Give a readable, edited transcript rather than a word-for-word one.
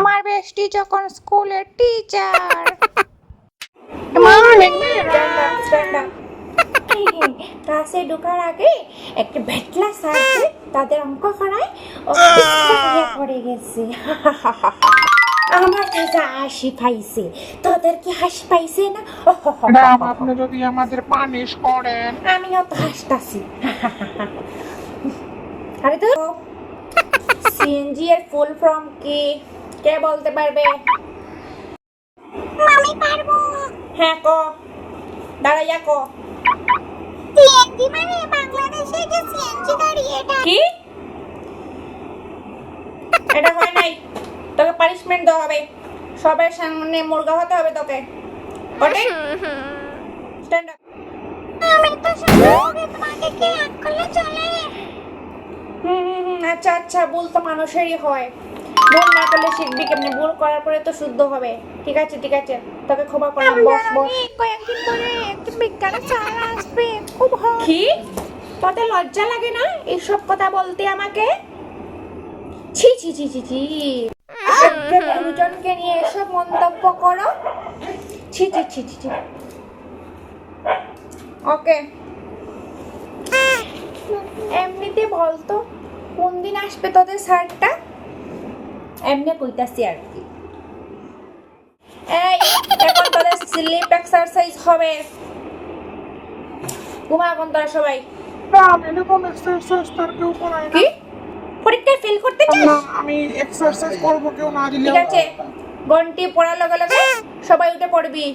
আমার বেস্টি যখন স্কুলের টিচার। ক্লাসে ঢোকার আগে একটা ভেটলা স্যার তাদের অঙ্ক করায় ও পড়ে গেছে। আমার কাছে হাসি পাইছে, তোদের কি হাসি পাইছে না? ম্যাম, আপনি যদি আমাদের পানিশ করেন। আমিও তো হাসতাছি। আরে তো সিএনজি এর ফুল ফর্ম কি কে বলতে পারবে? আমি পারবো। হ্যাঁ ক, দাঁড়াইয়া ক। সিএনজি মানে বাংলাদেশে যে সিএনজি গাড়ি এটা। কি? এটা হয় নাই, তোকে পানিশমেন্ট দেওয়া হবে, সবার সামনে মুরগা হতে হবে তোকে। ওকে, স্ট্যান্ড আপ। আমি তো শুনছি তোমাকে কি এক করলে চলে। আচ্ছা আচ্ছা, ভুল তো মানুষেরই হয়, ভুল না করলে শিখবি কেমনি? ভুল করার পরে তো শুদ্ধ হবে। ঠিক আছে ঠিক আছে, তোকে ক্ষমা করলাম, বস বস। কয়েকদিন পরে একটা বিজ্ঞানের স্যার আসবে, খুব হয়। কি? তোদের লজ্জা লাগে না এইসব কথা বলতে আমাকে? ছি ছি ছি ছি ছি, একজন গুরুজনকে নিয়ে এসব মন্তব্য করো? ছি ছি ছি ছি ছি। ওকে, এমনিতে বলতো কোন দিন আসবে তোদের স্যারটা? এমনি কইতাছি আর কি। এই, এখন তোদের স্লিপ এক্সারসাইজ হবে, ঘুমা এখন তোরা সবাই। ম্যাম, এরকম এক্সারসাইজ তার কেউ করায় না। কি পরীক্ষায় ফেল করতে না, চাস? আমি এক্সারসাইজ করবো কেউ না দিলে। ঠিক আছে, ঘন্টি পড়ার লগে লগে সবাই উঠে পড়বি।